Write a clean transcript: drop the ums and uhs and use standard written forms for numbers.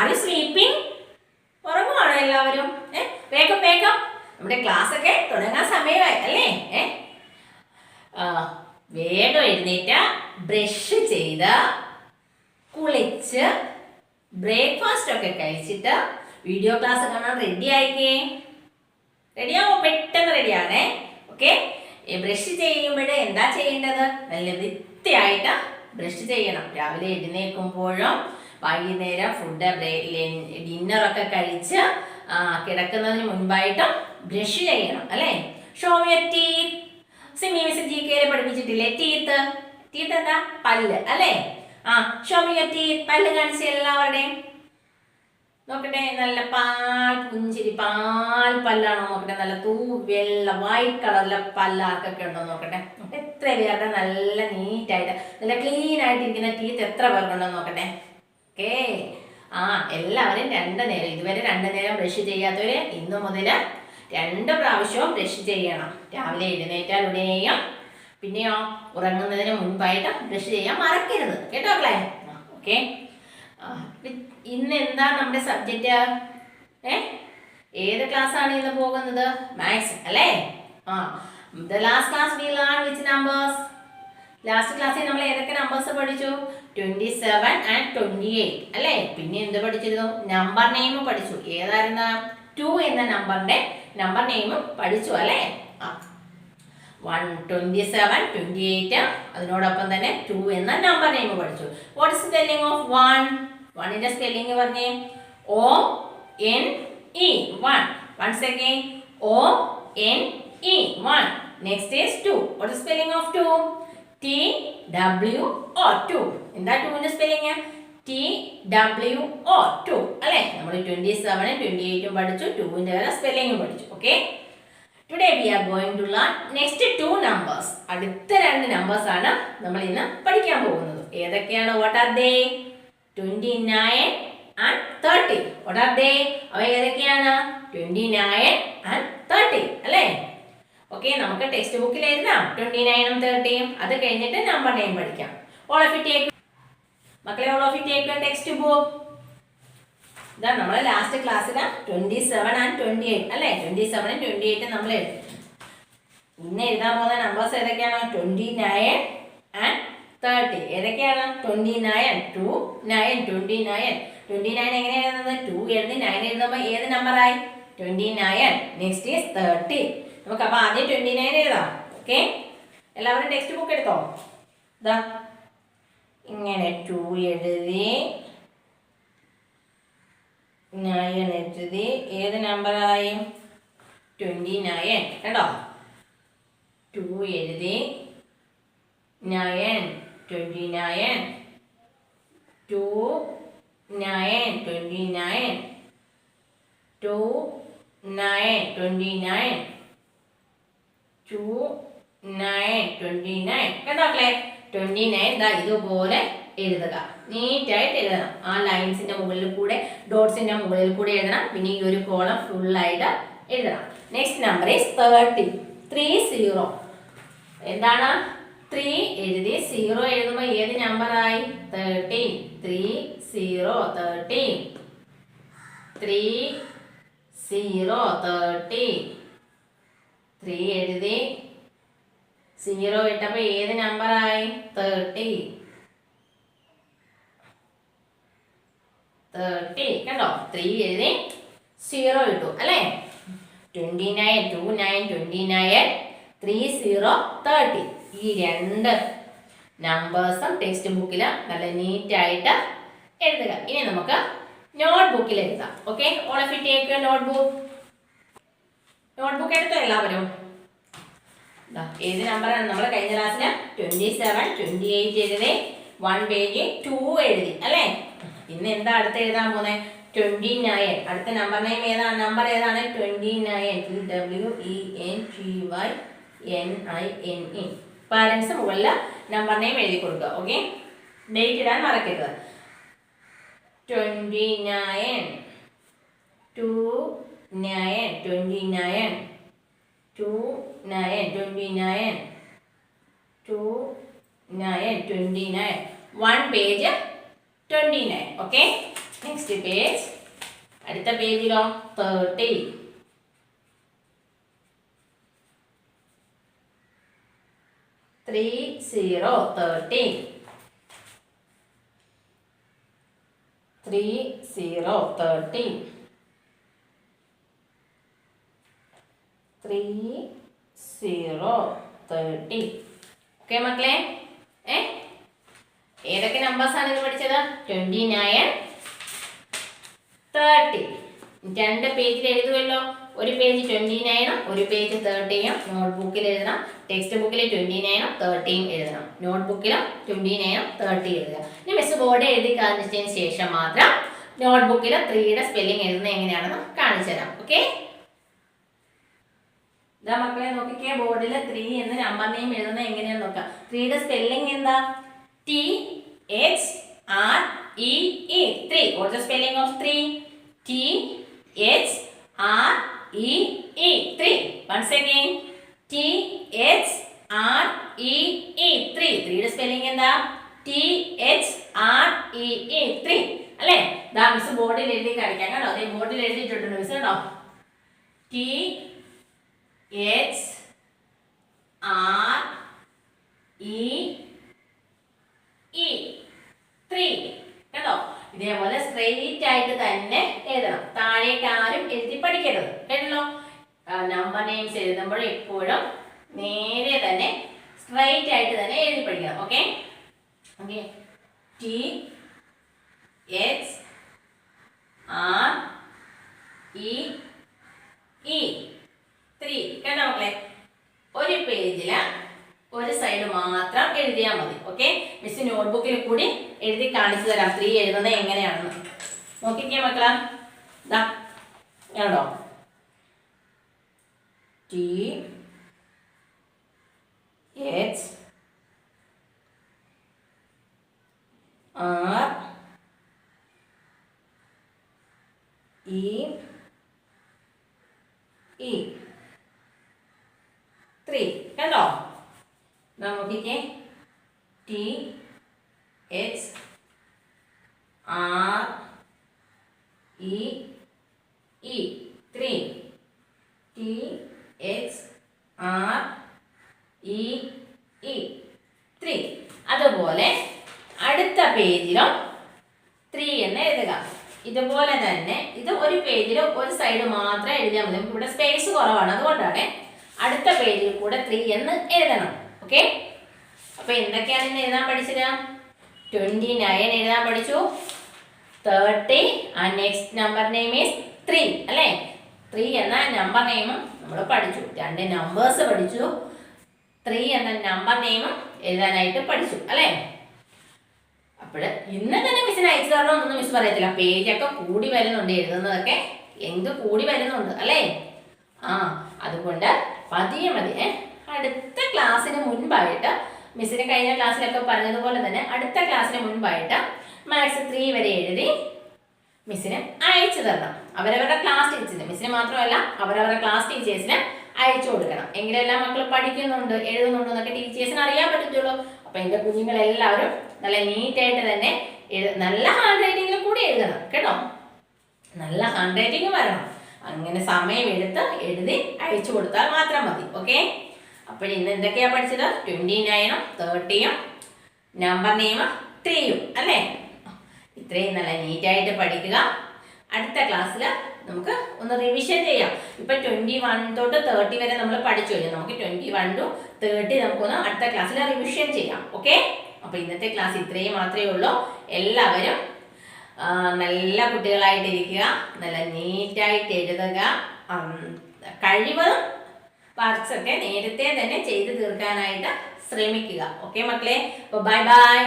Are you sleeping? ഉറങ്ങുവാണോ എല്ലാവരും? വേഗം വേഗം, നമ്മുടെ ക്ലാസ് ഒക്കെ തുടങ്ങാൻ സമയമായി അല്ലേ? വേഗം എഴുന്നേറ്റ, ബ്രഷ് ചെയ്ത് കുളിച്ച് ബ്രേക്ക്ഫാസ്റ്റ് ഒക്കെ കഴിച്ചിട്ട് വീഡിയോ ക്ലാസ് കാണാൻ റെഡി ആയിക്കേ. റെഡിയാവോ? പെട്ടെന്ന് റെഡിയാണേ. ഓക്കെ, ബ്രഷ് ചെയ്യുമ്പോൾ എന്താ ചെയ്യേണ്ടത്? നല്ല വൃത്തിയായിട്ട് ബ്രഷ് ചെയ്യണം. രാവിലെ എഴുന്നേൽക്കുമ്പോഴും വൈകുന്നേരം ഫുഡ് ഡിന്നറൊക്കെ കഴിച്ച് കിടക്കുന്നതിന് മുൻപായിട്ടും ബ്രഷ് ചെയ്യണം അല്ലേ? Show your teeth. Simi miss GK പഠിപ്പിച്ചിട്ടില്ലേ? ടീത്ത് എന്താ? പല്ല് അല്ലേ? Show your teeth. പല്ല് കാണിച്ച എല്ലാവരുടെയും നോക്കട്ടെ. നല്ല പുഞ്ചിരി പാൽ പല്ലാണോ നോക്കട്ടെ. നല്ല വെള്ള വൈറ്റ് കളറിലെ പല്ലാർക്കൊക്കെ ഉണ്ടോ നോക്കട്ടെ. എത്ര പേരുടെ നല്ല നീറ്റായിട്ട് നല്ല ക്ലീൻ ആയിട്ടിരിക്കുന്ന ടീത്ത് എത്ര പേർക്കുണ്ടോ നോക്കട്ടെ. ഓക്കേ, എല്ലാവരും 2 നേരം, ഇതുവരെ 2 നേരം ബ്രഷ് ചെയ്യാത്തവര് ഇന്നു മുതൽ 2 പ്രാവശ്യവും ബ്രഷ് ചെയ്യണം. രാവിലെ എഴുന്നേറ്റാൽ ഉടനെയും പിന്നെയോ ഉറങ്ങുന്നതിന് മുൻപായിട്ട് ബ്രഷ് ചെയ്യാൻ മറക്കരുത് കേട്ടോ മക്കളെ. ഓക്കെ, ഇന്ന് എന്താ നമ്മുടെ സബ്ജക്റ്റ്? ഏത് ക്ലാസ് ആണ് ഇന്ന് പോകുന്നത്? മാത്സ് അല്ലേ? The last class we learned which numbers? Last ക്ലാസ്സിൽ നമ്മൾ ഏതൊക്കെ നമ്പേഴ്സ് പഠിച്ചു? 27 and 28 അല്ലേ? പിന്നെ എന്ത് പഠിച്ചിരുന്നു? നമ്പർ നെയിം പഠിച്ചു. ഏതായിരുന്നു? 2 എന്ന നമ്പറിന്റെ നമ്പർ നെയിമും പഠിച്ചു അല്ലേ? 27, 28, അതിനോടൊപ്പം തന്നെ 2 എന്ന നമ്പർ നെയിം പഠിച്ചു. What is spelling of 1? 1ന്റെ സ്പെല്ലിംഗ് പറഞ്ഞേ. ONE 1. Once again, ONE 1. Next is 2. What is spelling of 2? TWO 2. എന്താ 2ന്റെ സ്പെല്ലിംഗ്? TWO 2 അല്ലേ? നമ്മൾ 27 28 പഠിച്ചു, 2ന്റെ സ്പെല്ലിംഗ് പഠിച്ചു. Okay, today we are going to learn next 2 numbers. അടുത്ത 2 നമ്പേഴ്സ് ആണ് നമ്മൾ ഇന്ന് പഠിക്കാൻ പോകുന്നത്. ഏതൊക്കെയാണ്? what are they? 29 and 30. what are they? അവ ഏതൊക്കെയാണ്? 29 and 30 അല്ലേ? ഓക്കെ, നമുക്ക് ടെക്സ്റ്റ് ബുക്കിൽ എഴുതാം 29 ഉം 30 ഉം. അത് കഴിഞ്ഞിട്ട് നമ്പർ നെയിം പഠിക്കാം. all of you take മക്കളെ, all of you take your text book. ഇതാ നമ്മൾ ലാസ്റ്റ് ക്ലാസ്സിൽ 27 and 28 അല്ലേ? 27 ഉം 28 നമ്മൾ എഴുതി. ഇന്ന് എഴുതാൻ പോകുന്ന നമ്പേഴ്സ് ഏതൊക്കെയാണ്? 29 and 30. ഏതൊക്കെയാണ്? 29 29 29 29 എങ്ങനെയാണ് എഴുതുന്നത്? 2 എഴുതി 9 എഴുതുമ്പോൾ ഏത് നമ്പറായി? 29. Next is 30. നമുക്ക് അപ്പോൾ ആദ്യം 29 എഴുതാം. ഓക്കെ, എല്ലാവരും ടെക്സ്റ്റ് ബുക്ക് എടുത്തോ. ഇതാ ഇങ്ങനെ 2 എഴുതി 9 എഴുതി ഏത് നമ്പറായി? 29 കേട്ടോ. 2 എഴുതി 9 29 2 9 29 2 9 29 2 9 29 കേട്ടോ മക്കളെ. 29 ഇതുപോലെ എഴുതുക. നീറ്റായിട്ട് എഴുതണം. ആ ലൈൻസിന്റെ മുകളിൽ കൂടെ ഡോട്ട്സിന്റെ മുകളിൽ കൂടെ എഴുതണം. പിന്നെ ഈ ഒരു കോളം ഫുള്ളായിട്ട് എഴുതണം. Next number is 30. 30. എന്താണ്? 3 എഴുതി 0 എഴുതുമ്പോൾ ഏത് നമ്പറായി? 30. 30 30 30 3 എഴുതി 0 ഇട്ടപ്പോൾ ഏത് നമ്പറായി? 30 കണ്ടോ? 3 എഴുതി 0 ഇട്ടു അല്ലേ? 29 29 29 30 30. ഈ 2 നമ്പേഴ്സും ടെക്സ്റ്റ് ബുക്കിൽ നല്ല നീറ്റായിട്ട് എഴുതുക. ഇനി നമുക്ക് നോട്ട് ബുക്കിൽ എഴുതാം. Okay, all of you take your notebook. Notebook എടുത്തോ എല്ലാവരും? ഏത് നമ്പറാണ്? നമ്മൾ കഴിഞ്ഞ ക്ലാസ്സിൽ 27 28 എഴുതി 1 പേജ് 2 എഴുതി അല്ലേ? ഇന്ന് എന്താ അടുത്ത് എഴുതാൻ പോകുന്നത്? 29. അടുത്ത നമ്പർ നെയിം ഏതാണ്? നമ്പർ ഏതാണ്? 29. TWENTYNINE. പാരൻസ് മുകളിൽ നമ്പർ നെയിം എഴുതി കൊടുക്കുക. ഓക്കെ, ഡേറ്റ് ഇടാൻ മറക്കരുത്. 29 2 9 29 2 9 29 2 9 29 1 പേജ് 29. Okay, next page. അടുത്ത പേജിലോ 30. 30. 30. ഓക്കെ മക്കളെ, ഏതൊക്കെ നമ്പേഴ്സ് ആണ് ഇത് പഠിച്ചത്? 29, 30. രണ്ട് പേജിൽ എഴുതുമല്ലോ. ഒരു പേജ് 29, ഒരു പേജ് 30. നോട്ട്ബുക്കിൽ എഴുതണം. ടെക്സ്റ്റ് ബുക്കിൽ 29, 30 എഴുതണം. നോട്ട്ബുക്കിൽ 29, 30 എഴുതുക. ഇനി മിസ് ബോർഡ് എഴുതി കാണിച്ചതിന് ശേഷം മാത്രം നോട്ട്ബുക്കിൽ 3യുടെ സ്പെല്ലിംഗ് എഴുതുന്നത് എങ്ങനെയാണെന്ന് കാണിച്ചു തരാം. ഓക്കെ, ഇതാ മക്കളെ നോക്കിക്കേ, ബോർഡിൽ 3 എന്ന് നമ്പർ നെയിം എഴുതുന്നത് എങ്ങനെയാണെന്ന് നോക്കാം. 3യുടെ സ്പെല്ലിംഗ് എന്താ? THREE. 3. What's the spelling of 3? THREE. 3. Once again, THREE. 3. 3യുടെ spelling എന്താ? THREE. 3 അല്ലേ? ദാ മിസ് ബോർഡിൽ എഴുതി കാണിക്കാം കേട്ടോ. അതേ ബോർഡിൽ എഴുതിയിട്ടുണ്ട് മിസ് കേട്ടോ. THREE. 3 കേട്ടോ. ഇതേപോലെ സ്ട്രെയിറ്റ് ആയിട്ട് തന്നെ എഴുതണം. താഴേക്ക് ആരും എഴുതി പഠിക്കരുത് കേട്ടല്ലോ. നമ്പർ നെയിംസ് എഴുതുമ്പോൾ എപ്പോഴും നേരെ തന്നെ സ്ട്രെയിറ്റ് ആയിട്ട് തന്നെ എഴുതി പഠിക്കണം. Okay okay. THREE. കേട്ടോ മക്കളെ, ഒരു പേജില് ഒരു സൈഡ് മാത്രം എഴുതിയാൽ മതി. ഓക്കെ, മിസ് നോട്ട്ബുക്കിൽ കൂടി എഴുതി കാണിച്ചു തരാം 3 എഴുതുന്നത് എങ്ങനെയാണെന്ന്. നോക്കിക്കേ മക്കളാ, ഇതാ കേട്ടോ. THREE. കേട്ടോ. നോക്കിക്കേ, THREE. 3. THREE. 3. അതുപോലെ അടുത്ത പേജിലും 3 എന്ന് എഴുതുക. ഇതുപോലെ തന്നെ ഇത് ഒരു പേജിലും ഒരു സൈഡ് മാത്രം എഴുതിയാൽ മതി. നമുക്ക് ഇവിടെ സ്പേസ് കുറവാണ്, അതുകൊണ്ടാണ്. അടുത്ത പേജിൽ കൂടെ 3 എന്ന് എഴുതണം. ഓക്കെ, അപ്പൊ എന്തൊക്കെയാണ് ഇന്ന് എഴുതാൻ പഠിച്ചത്? 29 എഴുതാൻ പഠിച്ചു. 30 and next number name is 3 അല്ലേ? 3 എന്ന നമ്പർ നെയിമും നമ്മൾ പഠിച്ചു. 2 നമ്പേഴ്സ് പഠിച്ചു. 3 എന്ന നമ്പർ നെയിമും എഴുതാനായിട്ട് പഠിച്ചു അല്ലേ? അപ്പോൾ ഇന്ന് തന്നെ മിസ്സിന് അയച്ചു തരണമെന്നൊന്നും മിസ് പറയത്തില്ല. പേജൊക്കെ കൂടി വരുന്നുണ്ട്, എഴുതുന്നതൊക്കെ കൂടി വരുന്നുണ്ട് അല്ലേ? അതുകൊണ്ട് പതിയെ മതി. അടുത്ത ക്ലാസ്സിന് മുൻപായിട്ട് മിസ്സിന് കഴിഞ്ഞ ക്ലാസ്സിലൊക്കെ പറഞ്ഞതുപോലെ തന്നെ അടുത്ത ക്ലാസ്സിന് മുൻപായിട്ട് മാത്സ് 3 വരെ എഴുതി മിസ്സിന് അയച്ചു തരണം. അവരവരുടെ ക്ലാസ് ടീച്ചേഴ്സിന്, മിസ്സിന് മാത്രമല്ല അവരവരുടെ ക്ലാസ് ടീച്ചേഴ്സിന് അയച്ചു കൊടുക്കണം. എങ്കിലെല്ലാം മക്കൾ പഠിക്കുന്നുണ്ട് എഴുതുന്നുണ്ട് എന്നൊക്കെ ടീച്ചേഴ്സിന് അറിയാൻ പറ്റത്തുള്ളൂ. അപ്പൊ എൻ്റെ കുഞ്ഞുങ്ങളെല്ലാവരും നല്ല നീറ്റായിട്ട് തന്നെ നല്ല ഹാൻഡ് റൈറ്റിങ്ങിൽ കൂടി എഴുതണം കേട്ടോ. നല്ല ഹാൻഡ് റൈറ്റിംഗ് വരണം. അങ്ങനെ സമയം എടുത്ത് എഴുതി അയച്ചു കൊടുത്താൽ മാത്രം മതി. ഓക്കെ, അപ്പോൾ ഇന്ന് എന്തൊക്കെയാ പഠിച്ചത്? 29, 30, നമ്പർ നെയിം 3 അല്ലേ? ഇത്രയും നല്ല നീറ്റായിട്ട് പഠിക്കുക. അടുത്ത ക്ലാസ്സിൽ നമുക്ക് ഒന്ന് റിവിഷൻ ചെയ്യാം. ഇപ്പൊ 21 തൊട്ട് 30 വരെ നമ്മൾ പഠിച്ചു കഴിഞ്ഞു. നമുക്ക് 21 to 30 നമുക്കൊന്ന് അടുത്ത ക്ലാസ്സിൽ റിവിഷൻ ചെയ്യാം. ഓക്കെ, അപ്പൊ ഇന്നത്തെ ക്ലാസ് ഇത്രയും മാത്രമേ ഉള്ളൂ. എല്ലാവരും നല്ല കുട്ടികളായിട്ടിരിക്കുക, നല്ല നീറ്റായിട്ട് എഴുതുക. കഴിവതും വർക്ക്സ് ഒക്കെ നേരത്തെ തന്നെ ചെയ്ത് തീർക്കാനായിട്ട് ശ്രമിക്കുക. ഓക്കെ മക്കളെ, ബൈ ബൈ.